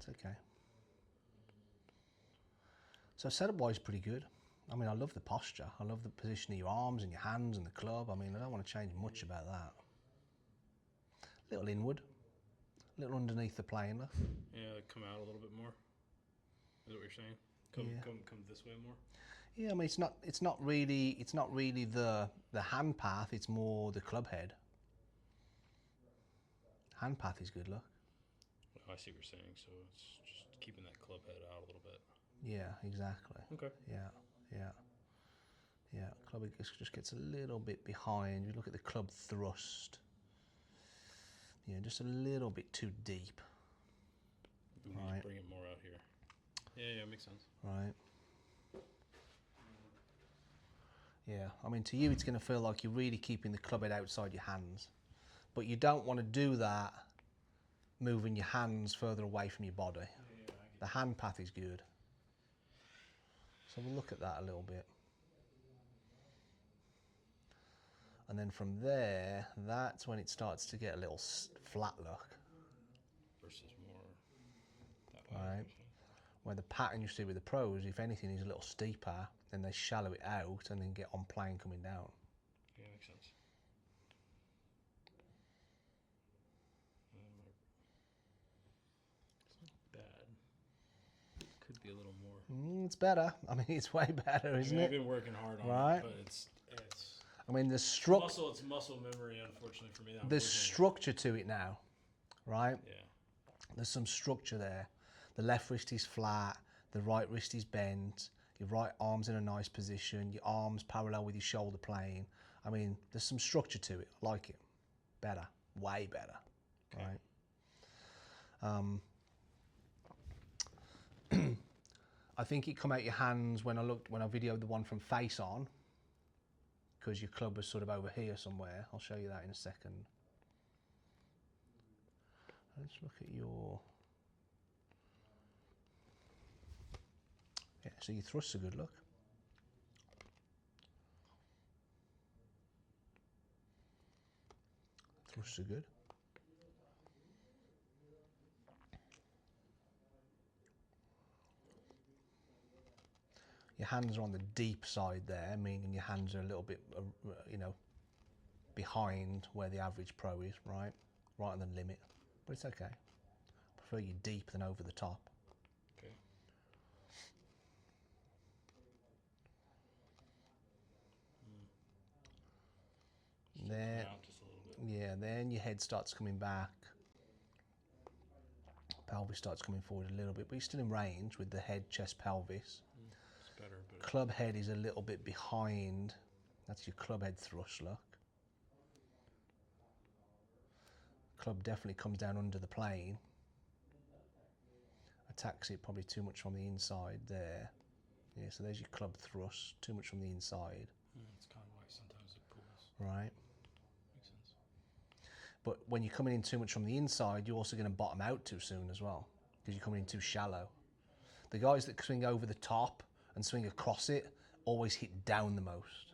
It's okay. So setup-wise, pretty good. I mean, I love the posture. I love the position of your arms and your hands and the club. I mean, I don't want to change much about that. Little inward, little underneath the plane. Look. Yeah, like come out a little bit more. Is that what you're saying? Come this way more. Yeah, I mean, it's not really the hand path. It's more the club head. Hand path is good. Look. Oh, I see what you're saying. So it's just keeping that club head out a little bit. Yeah, exactly. Okay. Yeah. Club just gets a little bit behind. You look at the club thrust. Yeah, just a little bit too deep. Right. Bring it more out here. Yeah, makes sense. Right. Yeah, I mean, to you, it's going to feel like you're really keeping the club head outside your hands, but you don't want to do that moving your hands further away from your body. The hand path is good. So we'll look at that a little bit. And then from there, that's when it starts to get a little flat look. Versus more that way. Right. Where the pattern you see with the pros, if anything, is a little steeper, then they shallow it out and then get on plane coming down. Yeah, makes sense. It's not bad. Could be a little more. It's better. I mean, it's way better, isn't it? I've been working hard on it, but it's. I mean, the structure. It's muscle memory, unfortunately for me. There's structure to it now, right? Yeah. There's some structure there. The left wrist is flat. The right wrist is bent. Your right arm's in a nice position. Your arm's parallel with your shoulder plane. I mean, there's some structure to it. I like it. Better. Way better. Okay. Right? I think it come out your hands when I videoed the one from face on, because your club was sort of over here somewhere. I'll show you that in a second. Let's look at your... Yeah, so your thrusts are good, look. Thrusts are good. Your hands are on the deep side there, meaning your hands are a little bit, behind where the average pro is, right? Right on the limit, but it's okay. I prefer you deep than over the top. Okay. There, just a little bit. Yeah, then your head starts coming back. Pelvis starts coming forward a little bit, but you're still in range with the head, chest, pelvis. It's better, but club head is a little bit behind. That's your club head thrust, look. Club definitely comes down under the plane. Attacks it probably too much from the inside there. Yeah, so there's your club thrust, too much from the inside. It's kind of why sometimes it pulls. Right. Makes sense. But when you're coming in too much from the inside, you're also going to bottom out too soon as well, because you're coming in too shallow. The guys that swing over the top and swing across it always hit down the most.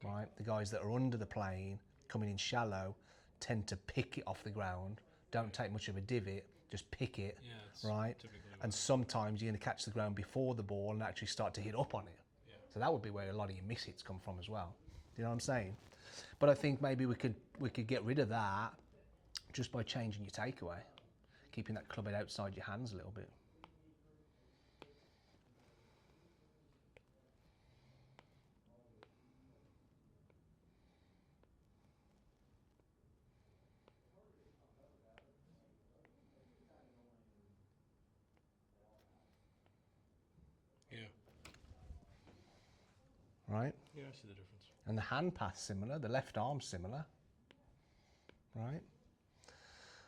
Yeah. Right? The guys that are under the plane, coming in shallow, tend to pick it off the ground, don't take much of a divot, just pick it, right? And sometimes you're going to catch the ground before the ball and actually start to hit up on it. Yeah. So that would be where a lot of your miss hits come from as well. Do you know what I'm saying? But I think maybe we could get rid of that just by changing your takeaway, keeping that club head outside your hands a little bit. Yeah. Right? Yeah, I see the difference. And the hand path's similar, the left arm's similar. Right?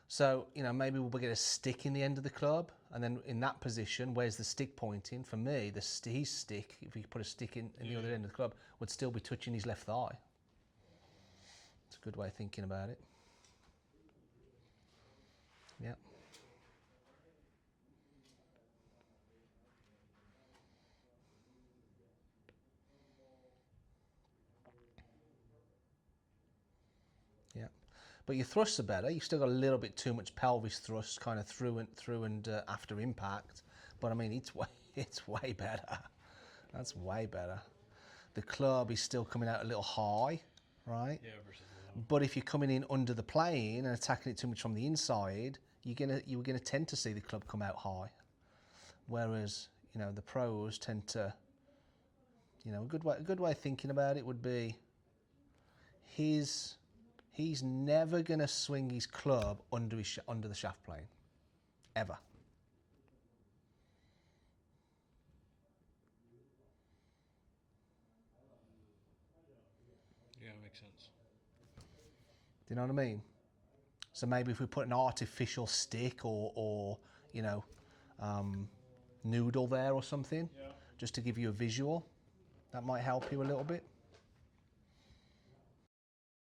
So, maybe we'll get a stick in the end of the club, and then in that position, where's the stick pointing? For me, his stick, if we put a stick in the other end of the club, would still be touching his left thigh. It's a good way of thinking about it. Yeah. Yeah. but your thrusts are better. You've still got a little bit too much pelvis thrust kind of through and after impact. But I mean, it's way better. That's way better. The club is still coming out a little high, right? Yeah, versus low. But if you're coming in under the plane and attacking it too much from the inside, you're gonna tend to see the club come out high. Whereas, you know, the pros tend to, you know, a good way of thinking about it would be he's never gonna swing his club under the shaft plane, ever. Yeah, makes sense. Do you know what I mean? So maybe if we put an artificial stick or you know, noodle there or something, Yeah. just to give you a visual, that might help you a little bit.